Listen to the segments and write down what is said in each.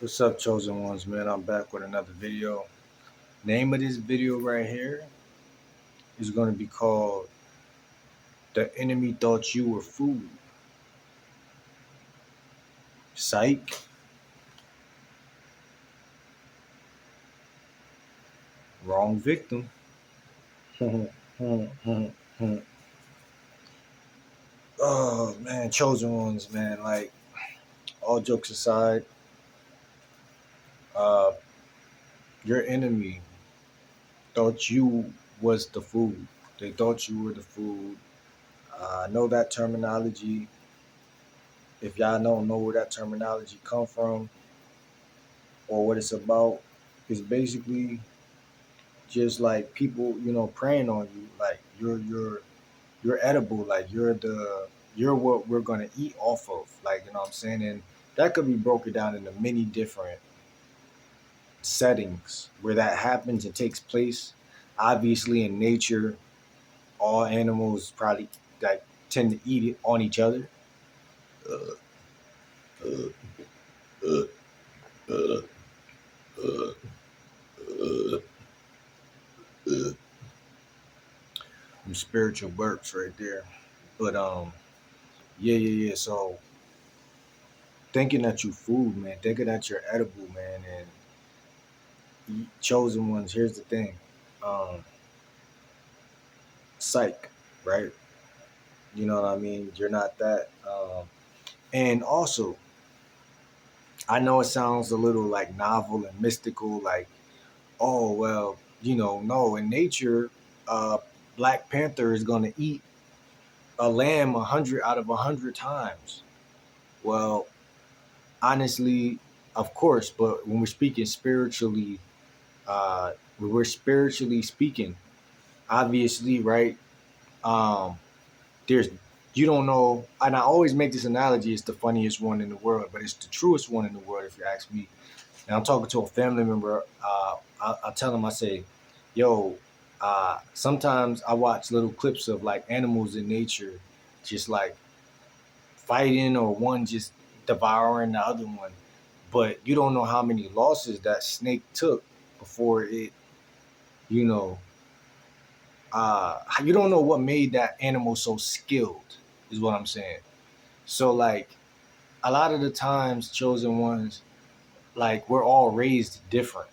What's up, chosen ones, man? I'm back with another video. Name of this video right here is going to be called "The Enemy Thought You Were Food." Psych. Wrong victim. Oh man, chosen ones, man. Like all jokes aside, uh, your enemy thought you was the food. They thought you were the food. I know that terminology. If y'all don't know where that terminology come from or what it's about, it's basically just like people, preying on you, like you're edible, like you're what we're gonna eat off of, like what I'm saying. And that could be broken down into many different settings where that happens and takes place. Obviously, in nature, all animals probably like tend to eat it on each other. Uh, uh, uh, uh, uh, uh, uh. Some spiritual burps right there, but yeah. So thinking that you food, man, thinking that you're edible, man, and chosen ones. Here's the thing, um, psych, right? You know what I mean? You're not that. And also, I know it sounds a little like novel and mystical, like, oh well, no, in nature, uh, Black Panther is gonna eat a lamb 100 out of 100 times. Well, honestly, of course, but when we're spiritually speaking, obviously, right? Um, there's you don't know, and I always make this analogy. It's the funniest one in the world, but it's the truest one in the world, if you ask me. And I'm talking to a family member. I tell him, I say, "Yo, sometimes I watch little clips of like animals in nature, just like fighting or one just devouring the other one, but you don't know how many losses that snake took before it, you know, you don't know what made that animal so skilled, is what I'm saying. So like a lot of the times, chosen ones, like we're all raised different,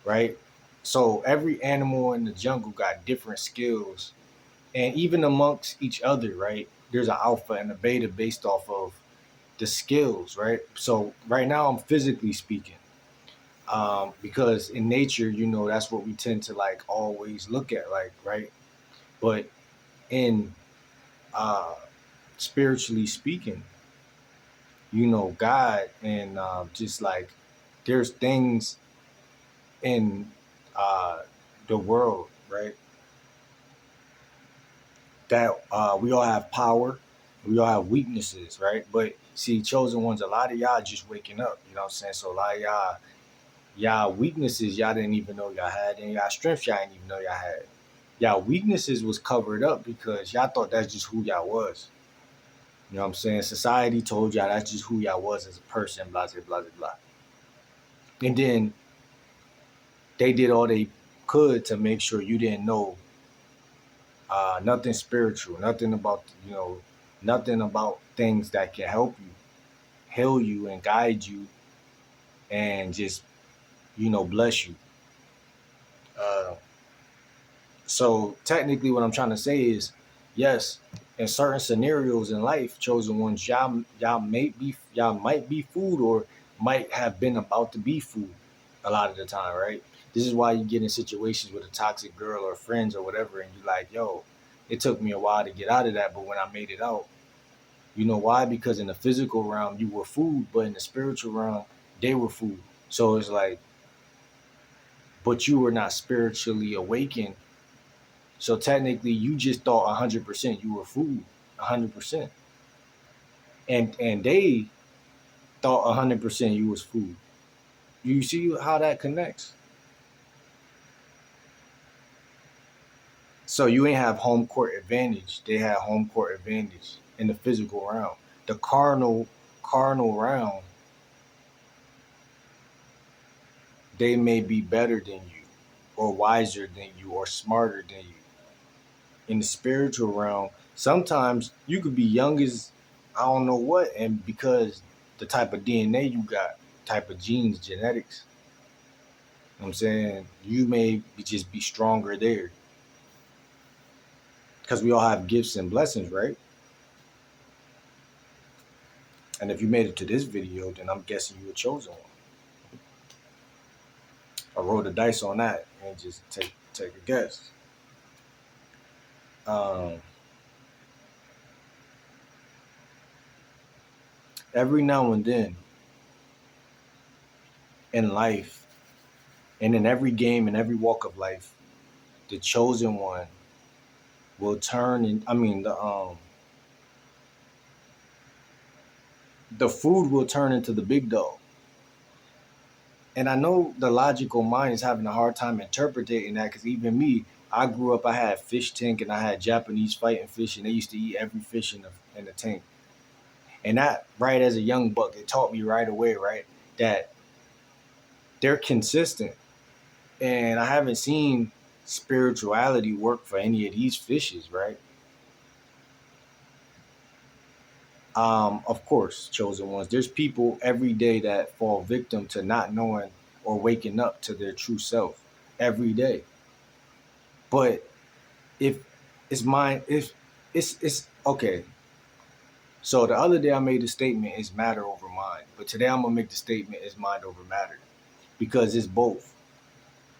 right? So every animal in the jungle got different skills, and even amongst each other, right? There's an alpha and a beta based off of the skills, right? So right now I'm physically speaking, because in nature, that's what we tend to like always look at, like, right? But in uh, spiritually speaking, God, and just like there's things in uh, the world, right? That we all have power, we all have weaknesses, right? But see, chosen ones, a lot of y'all just waking up, you know what I'm saying? So a lot of y'all weaknesses y'all didn't even know y'all had, and y'all strengths y'all didn't even know y'all had. Y'all weaknesses was covered up because y'all thought that's just who y'all was. You know what I'm saying? Society told y'all that's just who y'all was as a person, blah, blah, blah, blah. And then they did all they could to make sure you didn't know nothing spiritual, nothing about things that can help you, heal you, and guide you, and just, bless you. Uh, so technically, what I'm trying to say is, yes, in certain scenarios in life, chosen ones, y'all might be food or might have been about to be food a lot of the time, right? This is why you get in situations with a toxic girl or friends or whatever, and you're like, yo, it took me a while to get out of that, but when I made it out, you know why? Because in the physical realm, you were food, but in the spiritual realm, they were food. So it's like, but you were not spiritually awakened. So technically, you just thought 100% you were food, 100%, and they thought 100% you was food. You see how that connects? So you ain't have home court advantage. They had home court advantage in the physical realm. The carnal realm, they may be better than you, or wiser than you, or smarter than you. In the spiritual realm, sometimes you could be young as I don't know what, and because the type of DNA you got, type of genes, genetics, you know what I'm saying, you may just be stronger there. Because we all have gifts and blessings, right? And if you made it to this video, then I'm guessing you were chosen one. I roll the dice on that and just take a guess. Um, every now and then in life, and in every game, in every walk of life, the chosen one will turn in. I mean, the food will turn into the big dog. And I know the logical mind is having a hard time interpreting that, because even me, I grew up, I had fish tank and I had Japanese fighting fish, and they used to eat every fish in the tank. And that, right, as a young buck, it taught me right away, right, that they're consistent. And I haven't seen spirituality work for any of these fishes, right? Of course, chosen ones. There's people every day that fall victim to not knowing or waking up to their true self every day. But if it's mine, if it's okay. So the other day I made the statement is matter over mind, but today I'm gonna make the statement is mind over matter, because it's both.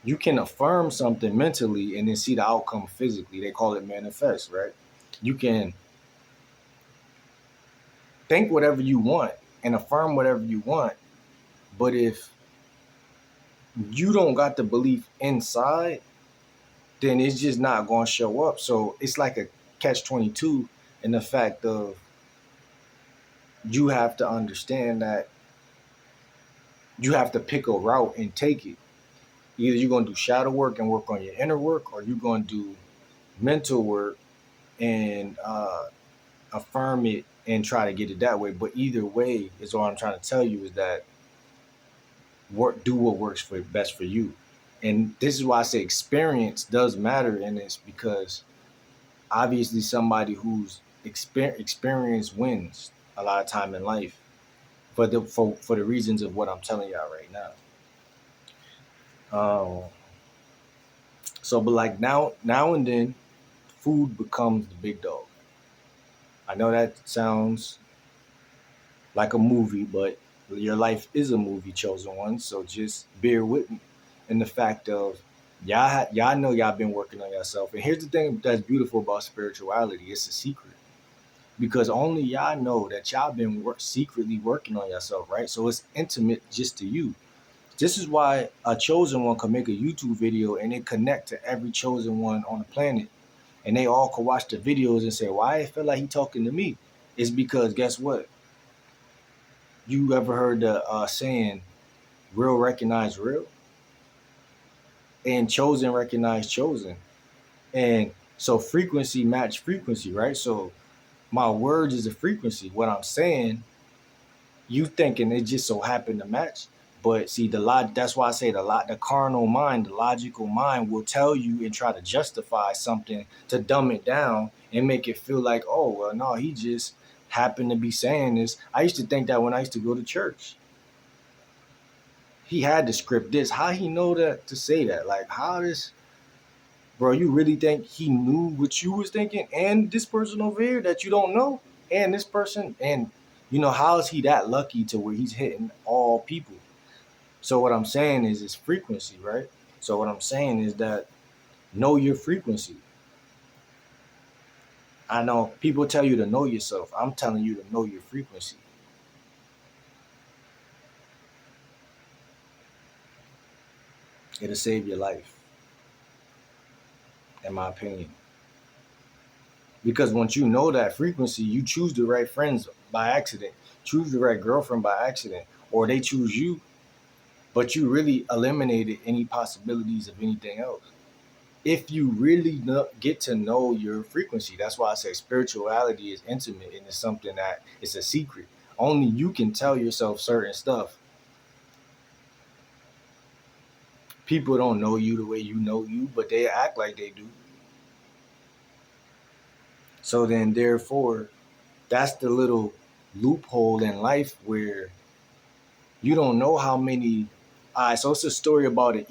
You can affirm something mentally and then see the outcome physically. They call it manifest, right? You can think whatever you want and affirm whatever you want, but if you don't got the belief inside, then it's just not going to show up. So it's like a catch-22 in the fact of you have to understand that you have to pick a route and take it. Either you're going to do shadow work and work on your inner work, or you're going to do mental work and affirm it and try to get it that way. But either way is all I'm trying to tell you, is that do what works for best for you. And this is why I say experience does matter in this, because obviously somebody who's experience wins a lot of time in life for the reasons of what I'm telling y'all right now. So but like now and then food becomes the big dog. I know that sounds like a movie, but your life is a movie, chosen one. So just bear with me in the fact of y'all know y'all been working on yourself. And here's the thing that's beautiful about spirituality: it's a secret, because only y'all know that y'all been secretly working on yourself, right? So it's intimate just to you. This is why a chosen one can make a YouTube video and it connect to every chosen one on the planet, and they all can watch the videos and say, "Why I feel like he talking to me?" It's because guess what? You ever heard the saying, "Real recognize real," and chosen recognize chosen, and so frequency match frequency, right? So my words is a frequency. What I'm saying, you thinking it just so happened to match. But see, that's why I say the carnal mind, the logical mind will tell you and try to justify something to dumb it down and make it feel like, oh, well, no, he just happened to be saying this. I used to think that when I used to go to church. He had to script this. How he know that to say that? Like, how this, bro, you really think he knew what you was thinking? And this person over here that you don't know? And this person? And, how is he that lucky to where he's hitting all people? So what I'm saying is it's frequency, right? So what I'm saying is that know your frequency. I know people tell you to know yourself. I'm telling you to know your frequency. It'll save your life, in my opinion. Because once you know that frequency, you choose the right friends by accident, choose the right girlfriend by accident, or they choose you, but you really eliminated any possibilities of anything else. If you really get to know your frequency, that's why I say spirituality is intimate and it's something that it's a secret. Only you can tell yourself certain stuff. People don't know you the way you know you, but they act like they do. So then, therefore, that's the little loophole in life where you don't know how many. All right, so it's a story about it.